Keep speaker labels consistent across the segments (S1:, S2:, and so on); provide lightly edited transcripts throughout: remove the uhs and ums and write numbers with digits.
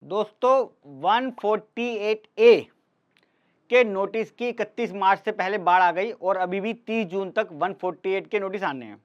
S1: दोस्तों 148 ए के नोटिस की 31 मार्च से पहले बाढ़ आ गई और अभी भी 30 जून तक 148 के नोटिस आने हैं,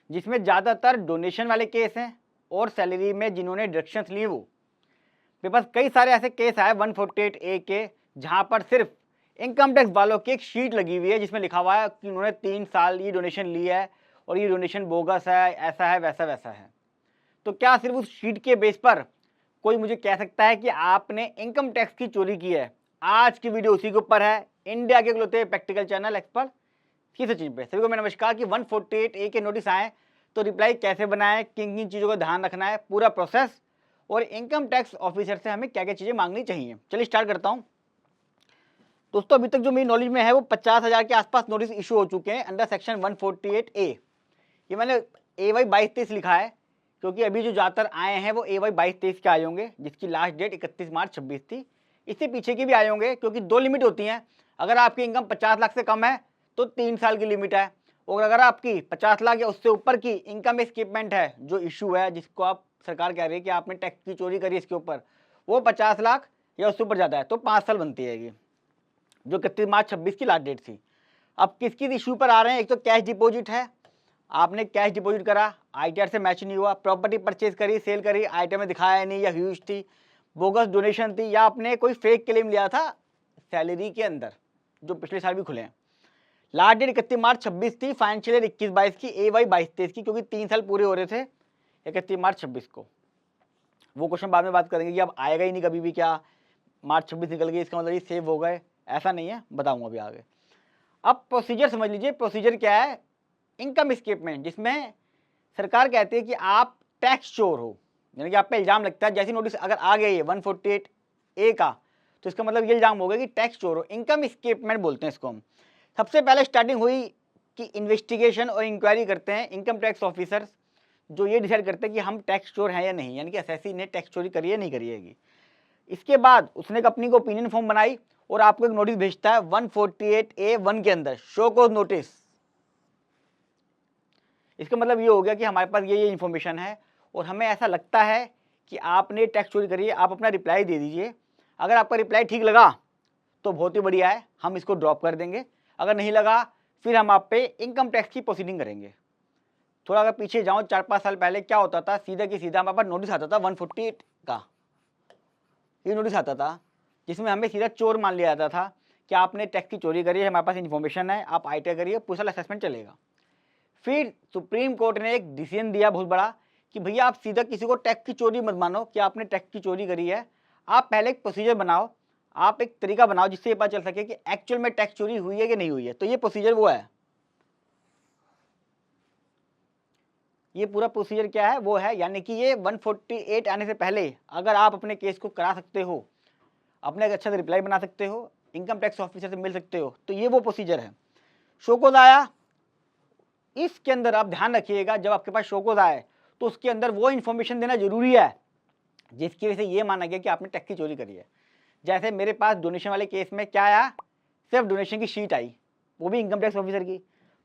S1: जिसमें ज़्यादातर डोनेशन वाले केस हैं और सैलरी में जिन्होंने डिडक्शंस ली वो। मेरे पास कई सारे ऐसे केस आए 148 ए के, जहाँ पर सिर्फ इनकम टैक्स वालों की एक शीट लगी हुई है जिसमें लिखा हुआ है कि उन्होंने 3 साल ये डोनेशन ली है और ये डोनेशन बोगस है, ऐसा है, वैसा वैसा है। तो क्या सिर्फ उस शीट के बेस पर कोई मुझे कह सकता है कि आपने इनकम टैक्स की चोरी की है? आज की वीडियो उसी के ऊपर है। इंडिया के इकलौते प्रैक्टिकल चैनल एक्सपर्ट की सचिन पे सभी को मेरा नमस्कार। कि 148 ए के नोटिस आए तो रिप्लाई कैसे बनाएं, किन किन चीज़ों का ध्यान रखना है, पूरा प्रोसेस, और इनकम टैक्स ऑफिसर से हमें क्या क्या चीज़ें मांगनी चाहिए। चलिए स्टार्ट करता हूँ। दोस्तों अभी तक जो मेरी नॉलेज में है वो 50,000 के आसपास नोटिस इशू हो चुके हैं अंडर सेक्शन 148 ए। ये मैंने AY 22-23 लिखा है क्योंकि अभी जो ज़्यादातर आए हैं वो AY 22-23 के आए होंगे, जिसकी लास्ट डेट 31 मार्च 26 थी। इससे पीछे के भी आए होंगे क्योंकि 2 लिमिट होती हैं। अगर आपकी इनकम 50 लाख से कम है तो 3 साल की लिमिट है, और अगर आपकी 50 लाख या उससे ऊपर की इनकम एस्केपमेंट है, जो इशू है जिसको आप सरकार कह रही है कि आपने टैक्स की चोरी करी इसके ऊपर, वो 50 लाख या उससे ऊपर ज़्यादा है तो 5 साल बनती है, जो 31 मार्च 26 की लास्ट डेट थी। अब किस किस इशू पर आ रहे हैं? एक तो कैश डिपॉजिट है, आपने कैश डिपॉजिट करा, ITR से मैच नहीं हुआ, प्रॉपर्टी परचेज करी, सेल करी, आइटम में दिखाया नहीं या ह्यूज थी, बोगस डोनेशन थी, या आपने कोई फेक क्लेम लिया था सैलरी के अंदर, जो पिछले साल भी खुले हैं। लास्ट डेट 31 मार्च 26 थी, फाइनेंशियल ईयर 21-22 की, AY 22-23 की, क्योंकि 3 साल पूरे हो रहे थे 31 मार्च 26 को। वो क्वेश्चन बाद में बात करेंगे कि अब आएगा ही नहीं कभी भी, क्या मार्च 26 निकल गई इसका मतलब ये सेव हो गए? ऐसा नहीं है, बताऊंगा अभी आगे। अब प्रोसीजर समझ लीजिए। प्रोसीजर क्या है? इनकम एस्केपमेंट, जिसमें सरकार कहती है कि आप टैक्स चोर हो, यानी कि आप पे इल्जाम लगता है। जैसी नोटिस अगर आ गई है 148 ए का, तो इसका मतलब ये इल्जाम हो गया कि टैक्स चोर हो। इनकम एस्केपमेंट बोलते हैं इसको हम। सबसे पहले स्टार्टिंग हुई कि इन्वेस्टिगेशन और इंक्वायरी करते हैं इनकम टैक्स ऑफिसर्स, जो ये डिसाइड करते हैं कि हम टैक्स चोर हैं या नहीं, यानी कि एसएससी ने टैक्स चोरी करी है नहीं करी है। इसके बाद उसने एक अपनी को ओपिनियन फॉर्म बनाई और आपको एक नोटिस भेजता है 148A(1) के अंदर, शो कॉज नोटिस। इसका मतलब ये हो गया कि हमारे पास ये इन्फॉर्मेशन है और हमें ऐसा लगता है कि आपने टैक्स चोरी करी है। आप अपना रिप्लाई दे दीजिए। अगर आपका रिप्लाई ठीक लगा तो बहुत ही बढ़िया है, हम इसको ड्रॉप कर देंगे। अगर नहीं लगा फिर हम आप पे इनकम टैक्स की प्रोसीडिंग करेंगे। थोड़ा अगर पीछे जाऊँ 4-5 साल पहले क्या होता था, सीधा की सीधा हमारे पास नोटिस आता था 148 का, ये नोटिस आता था जिसमें हमें सीधा चोर मान लिया जाता था कि आपने टैक्स की चोरी करी है, हमारे पास इन्फॉर्मेशन है, आप ITR करिए, पूरा असेसमेंट चलेगा। फिर सुप्रीम कोर्ट ने एक डिसीजन दिया बहुत बड़ा कि भैया आप सीधा किसी को टैक्स की चोरी मत मानो कि आपने टैक्स की चोरी करी है। आप पहले एक प्रोसीजर बनाओ, आप एक तरीका बनाओ जिससे ये पता चल सके कि एक्चुअल में टैक्स चोरी हुई है कि नहीं हुई है। तो ये प्रोसीजर वो है, ये पूरा प्रोसीजर क्या है वो है, यानी कि ये 148 आने से पहले अगर आप अपने केस को करा सकते हो, अपने एक अच्छा सा रिप्लाई बना सकते हो, इनकम टैक्स ऑफिसर से मिल सकते हो, तो ये वो प्रोसीजर है। शोकोज आया, इसके अंदर आप ध्यान रखिएगा, जब आपके पास शोकोज आए तो उसके अंदर वो इन्फॉर्मेशन देना जरूरी है जिसकी वजह से ये माना गया कि आपने टैक्स की चोरी करी है। जैसे मेरे पास डोनेशन वाले केस में क्या आया, सिर्फ डोनेशन की शीट आई, वो भी इनकम टैक्स ऑफिसर की,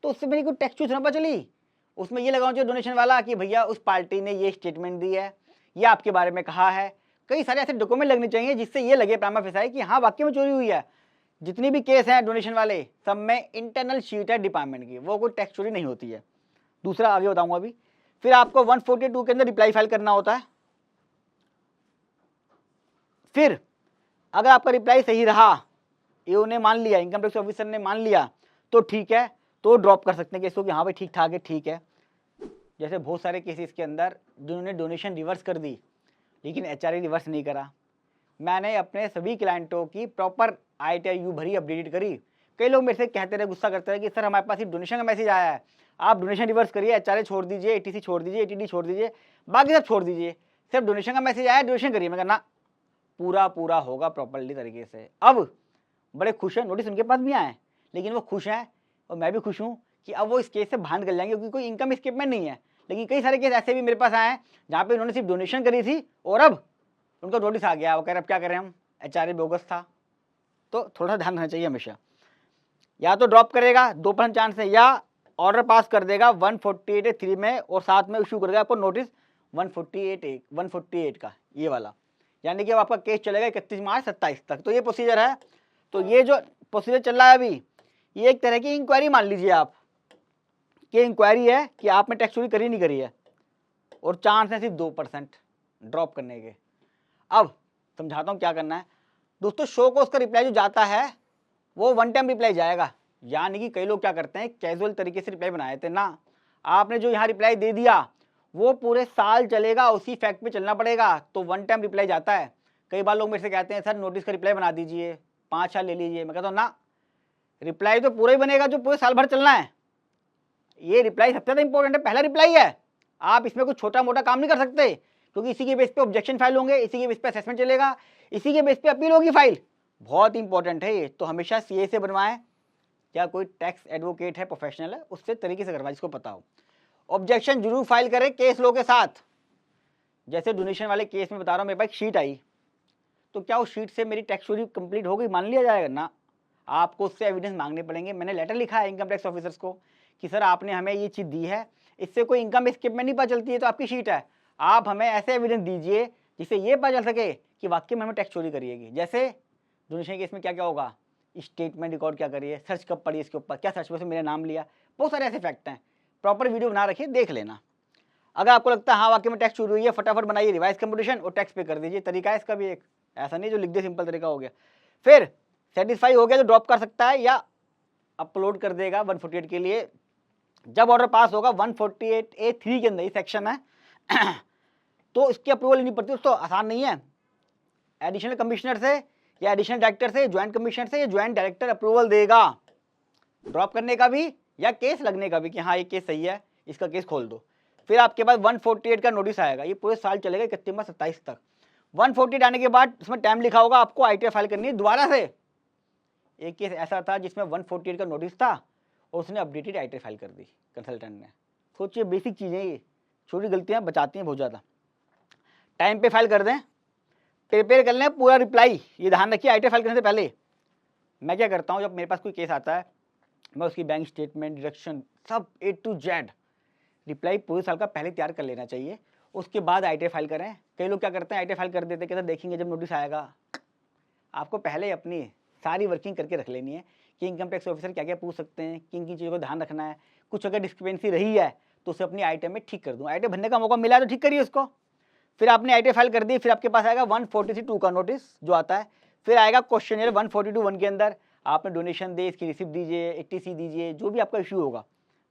S1: तो उससे मेरी कोई टैक्स चोरी ना पता चली। उसमें ये लगाऊँ जो डोनेशन वाला कि भैया उस पार्टी ने ये स्टेटमेंट दी है, ये आपके बारे में कहा है। कई सारे ऐसे डॉक्यूमेंट लगने चाहिए जिससे ये लगे प्राइमा फेसाई कि हाँ वाकई में चोरी हुई है। जितनी भी केस हैं डोनेशन वाले, सब में इंटरनल शीट है डिपार्टमेंट की, वो कोई टैक्स चोरी नहीं होती है। दूसरा आगे बताऊंगा अभी। फिर आपको 142 के अंदर रिप्लाई फाइल करना होता है। फिर अगर आपका रिप्लाई सही रहा, एओ ने मान लिया, इनकम टैक्स ऑफिसर ने मान लिया, तो ठीक है, तो ड्रॉप कर सकते हैं केस को कि हाँ भाई ठीक ठाक है, ठीक है। जैसे बहुत सारे केसेस के अंदर जिन्होंने डोनेशन रिवर्स कर दी लेकिन HRA रिवर्स नहीं करा, मैंने अपने सभी क्लाइंटों की प्रॉपर ITR भरी, अपडेटेड करी। कई लोग मेरे से कहते रहे, गुस्सा करते रहे कि सर हमारे पास सिर्फ डोनेशन का मैसेज आया है, आप डोनेशन रिवर्स करिए, HRA छोड़ दीजिए, ATC छोड़ दीजिए, ATD छोड़ दीजिए, बाकी सब छोड़ दीजिए, सिर्फ डोनेशन का मैसेज आया, डोनेशन करिए। मैं कहना पूरा पूरा होगा प्रॉपरली तरीके से। अब बड़े खुश हैं, नोटिस उनके पास भी आए लेकिन वो खुश हैं और मैं भी खुश हूँ कि अब वो इस केस से बाहर निकल जाएंगे, क्योंकि कोई इनकम एस्केपमेंट नहीं है। लेकिन कई सारे केस ऐसे भी मेरे पास आए हैं जहाँ पे उन्होंने सिर्फ डोनेशन करी थी और अब उनका नोटिस आ गया, वो कह रहे अब क्या करें हम, HRA बोगस था। तो थोड़ा ध्यान रखना चाहिए हमेशा, या तो ड्रॉप करेगा 2% चांस है, या ऑर्डर पास कर देगा 148(3) में और साथ में इशू करेगा आपको नोटिस 148 का, ये वाला। यानी कि अब आपका केस चलेगा 31 मार्च 27 तक। तो ये प्रोसीजर है। तो ये जो प्रोसीजर चल रहा है अभी, ये एक तरह की इंक्वायरी मान लीजिए आप, कि इंक्वायरी है कि आपने टैक्स चोरी करी नहीं करी है, और चांस है सिर्फ 2% ड्रॉप करने के। अब समझाता हूँ क्या करना है दोस्तों। शो को उसका रिप्लाई जो जाता है वो वन टाइम रिप्लाई जाएगा, यानी कि कई लोग क्या करते हैं कैजुअल तरीके से रिप्लाई बनाए थे ना, आपने जो यहाँ रिप्लाई दे दिया वो पूरे साल चलेगा, उसी फैक्ट पे चलना पड़ेगा, तो वन टाइम रिप्लाई जाता है। कई बार लोग मेरे से कहते हैं सर नोटिस का रिप्लाई बना दीजिए, 5 साल ले लीजिए। मैं कहता हूँ ना, रिप्लाई तो पूरा ही बनेगा जो पूरे साल भर चलना है। ये रिप्लाई सबसे ज़्यादा इंपॉर्टेंट है, पहला रिप्लाई है। आप इसमें कुछ छोटा मोटा काम नहीं कर सकते, क्योंकि इसी के बेस पे ऑब्जेक्शन फाइल होंगे, इसी के बेस पे असेसमेंट चलेगा, इसी के बेस पे अपील होगी फाइल। बहुत इंपॉर्टेंट है ये। तो हमेशा सीए से बनवाएं, या कोई टैक्स एडवोकेट है प्रोफेशनल है उससे तरीके से करवाएं जिसको पता हो। ऑब्जेक्शन जरूर फाइल करें केस लो के साथ। जैसे डोनेशन वाले केस में बता रहा हूँ, मेरे पास एक शीट आई, तो क्या उस शीट से मेरी टैक्स चोरी कंप्लीट हो गई मान लिया जाएगा ना, आपको उससे एविडेंस मांगने पड़ेंगे। मैंने लेटर लिखा है इनकम टैक्स ऑफिसर्स को कि सर आपने हमें ये चीज़ दी है, इससे कोई इनकम स्टेटमेंट नहीं पता चलती है, तो आपकी शीट है, आप हमें ऐसे एविडेंस दीजिए जिससे ये पता चल सके कि वाकई में हमें टैक्स चोरी करिएगी। जैसे डोनेशन केस में क्या क्या होगा, स्टेटमेंट रिकॉर्ड क्या करिए, सर्च कब पड़ी इसके ऊपर, क्या सर्च में से मेरा नाम लिया, बहुत सारे ऐसे फैक्ट हैं। प्रॉपर वीडियो बना रखिए, देख लेना। अगर आपको लगता है हाँ वाकई में टैक्स चोरी हुई है, फटाफट बनाइए रिवाइज कंपटीशन और टैक्स पे कर दीजिए। तरीका है इसका भी एक, ऐसा नहीं जो लिख दे सिंपल तरीका हो गया। फिर सेटिस्फाई हो गया तो ड्रॉप कर सकता है या अपलोड कर देगा 148 के लिए। जब ऑर्डर पास होगा 148A3 के अंदर ही सेक्शन है तो इसकी अप्रूवल नहीं पड़ती, तो आसान नहीं है। एडिशनल कमिश्नर से या एडिशनल डायरेक्टर से, ज्वाइंट कमिश्नर से या ज्वाइंट डायरेक्टर अप्रूवल देगा ड्रॉप करने का भी या केस लगने का भी, कि हाँ ये केस सही है, इसका केस खोल दो। फिर आपके पास 148 का नोटिस आएगा, ये पूरे साल चलेगा 31 मार्च 27 तक। 148 आने के बाद उसमें टाइम लिखा होगा, आपको आईटीआर फाइल करनी है दोबारा से। एक केस ऐसा था जिसमें 148 का नोटिस था और उसने अपडेटेड आईटीआर फाइल कर दी कंसल्टेंट ने। सोचिए बेसिक चीज़ें, ये छोटी गलतियाँ बचाती हैं बहुत ज़्यादा। टाइम पे फाइल कर दें, प्रिपेयर कर लें पूरा रिप्लाई। ये ध्यान रखिए आईटीआर फाइल करने से पहले मैं क्या करता हूँ, जब मेरे पास कोई केस आता है मैं उसकी बैंक स्टेटमेंट, डिडक्शन सब A to Z रिप्लाई पूरे साल का पहले तैयार कर लेना चाहिए, उसके बाद आईटीआर फाइल करें। कई लोग क्या करते हैं आईटीआर फाइल कर देते हैं, कहते देखेंगे जब नोटिस आएगा। आपको पहले अपनी सारी वर्किंग करके रख लेनी है कि इनकम टैक्स ऑफिसर क्या क्या पूछ सकते हैं, किन किन चीज़ों को ध्यान रखना है। कुछ अगर डिस्क्रिपेंसी रही है तो उसे अपनी आईटीआर में ठीक कर दूँ, आईटीआर भरने का मौका मिला है तो ठीक करिए उसको। फिर आपने आईटीआर फाइल कर दी, फिर आपके पास आएगा 143(2) का नोटिस जो आता है। फिर आएगा क्वेश्चन 142(1) के अंदर आपने डोनेशन दे, इसकी रिसिप्ट दीजिए, एटीसी दीजिए, जो भी आपका इशू होगा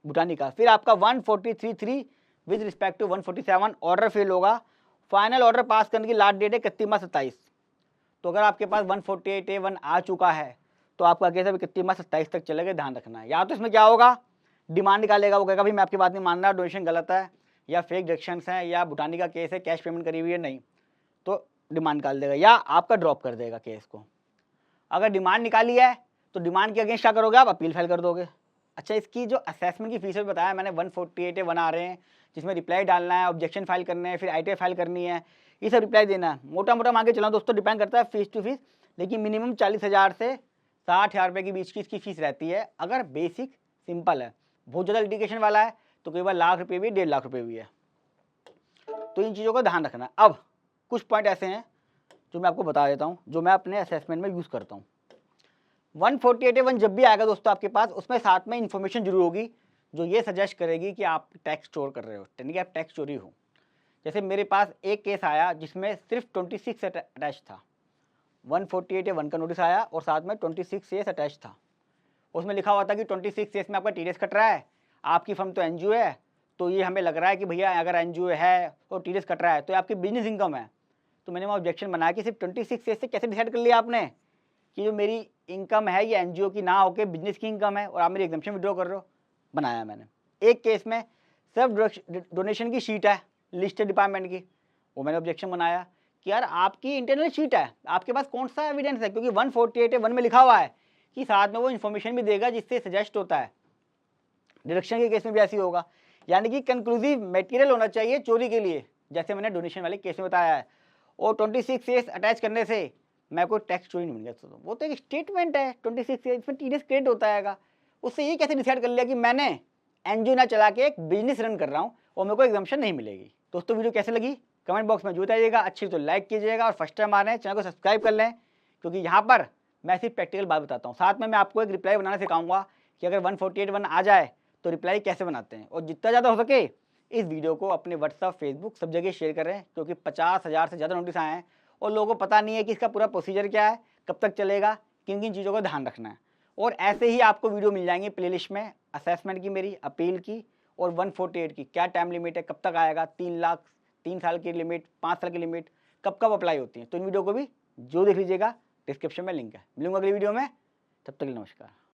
S1: भूटानी का। फिर आपका 143(3) with respect to 147 order fail होगा। फाइनल ऑर्डर पास करने की लास्ट डेट है 31 मार्च 27। तो अगर आपके पास 148A1 आ चुका है तो आपका केस अभी 31 मार्च 27 तक चलेगा, ध्यान रखना है। या तो इसमें क्या होगा, डिमांड निकालेगा, वो कहेगा भाई मैं आपकी बात नहीं मान रहा, डोनेशन गलत है या फेक डिडक्शंस हैं या भूटानी का केस है, कैश पेमेंट करी हुई है नहीं, तो डिमांड निकाल देगा या आपका ड्रॉप कर देगा केस को। अगर डिमांड निकाली है तो डिमांड के अगेंस्ट क्या करोगे, आप अपील फाइल कर दोगे। अच्छा, इसकी जो असेसमेंट की फीस बताया मैंने 148A1 आ रहे हैं, जिसमें रिप्लाई डालना है, ऑब्जेक्शन फाइल करने हैं, फिर आईटीआर फाइल करनी है, ये सब रिप्लाई देना है। मोटा मोटा मांगे चला दोस्तों, डिपेंड करता है फीस टू फीस, लेकिन मिनिमम 40,000 से 60,000 रुपये के बीच की इसकी फीस रहती है। अगर बेसिक सिंपल है, बहुत ज़्यादा लिटिगेशन वाला है तो कई बार लाख रुपये भी, 1.5 लाख रुपये भी है। तो इन चीज़ों का ध्यान रखना। अब कुछ पॉइंट ऐसे हैं जो मैं आपको बता देता हूँ, जो मैं अपने असेसमेंट में यूज़ करता हूँ। 148A1 जब भी आएगा दोस्तों आपके पास, उसमें साथ में इन्फॉर्मेशन जरूर होगी जो ये सजेस्ट करेगी कि आप टैक्स चोर कर रहे हो, यानी कि आप टैक्स चोरी हो। जैसे मेरे पास एक केस आया जिसमें सिर्फ 26 अटैच था, 148A1 का नोटिस आया और साथ में 26 अटैच था। उसमें लिखा हुआ था कि 26 में आपका टीडीएस कट रहा है, आपकी फर्म तो एनजीओ है, तो ये हमें लग रहा है कि भैया अगर एनजीओ है और टीडीएस कट रहा है तो आपकी बिजनेस इनकम है। तो मैंने वहाँ ऑब्जेक्शन बनाया कि सिर्फ 26 से कैसे डिसाइड कर लिया आपने कि जो मेरी इनकम है ये एनजीओ की ना होकर बिजनेस की इनकम है और आप मेरी एग्जम्पशन विड्रॉ कर रहे हो। बनाया मैंने। एक केस में सिर्फ डोनेशन की शीट है लिस्टेड डिपार्टमेंट की, वो मैंने ऑब्जेक्शन बनाया कि यार आपकी इंटरनल शीट है, आपके पास कौन सा एविडेंस है, क्योंकि 148A1 में लिखा हुआ है कि साथ में वो इन्फॉर्मेशन भी देगा जिससे सजेस्ट होता है। डिडक्शन के केस में भी ऐसी होगा, यानी कि कंक्लूसिव मटेरियल होना चाहिए चोरी के लिए, जैसे मैंने डोनेशन वाले केस में बताया है। और 26 अटैच करने से मैं कोई टैक्स चोरी नहीं बन गया, तो वो तो एक स्टेटमेंट है 26 इसमें टीडीएस क्रेडिट होता है। उससे ये कैसे डिसाइड कर लिया कि मैंने एनजीओ ना चला के एक बिजनेस रन कर रहा हूँ और मेरे को एग्जम्पशन नहीं मिलेगी। दोस्तों वीडियो कैसे लगी कमेंट बॉक्स में जरूर आइएगा, अच्छी तो लाइक कीजिएगा और फर्स्ट टाइम आ रहे हैं चैनल को सब्सक्राइब कर लें, क्योंकि यहाँ पर मैं सिर्फ प्रैक्टिकल बात बताता हूँ। साथ में मैं आपको एक रिप्लाई बनाना सिखाऊंगा कि अगर 148 आ जाए तो रिप्लाई कैसे बनाते हैं। और जितना ज़्यादा हो सके इस वीडियो को अपने व्हाट्सअप, फेसबुक सब जगह शेयर कर रहे हैं, क्योंकि 50,000 से ज़्यादा नोटिस आए हैं और लोगों को पता नहीं है कि इसका पूरा प्रोसीजर क्या है, कब तक चलेगा, किन किन चीज़ों का ध्यान रखना है। और ऐसे ही आपको वीडियो मिल जाएंगे प्लेलिस्ट में, असेसमेंट की मेरी, अपील की और 148 की क्या टाइम लिमिट है, कब तक आएगा, 3 लाख, 3 साल की लिमिट, 5 साल की लिमिट, कब कब अप्लाई होती है। तो इन वीडियो को भी जो देख लीजिएगा, डिस्क्रिप्शन में लिंक है। मिलूंगा अगली वीडियो में, तब तक के लिए नमस्कार।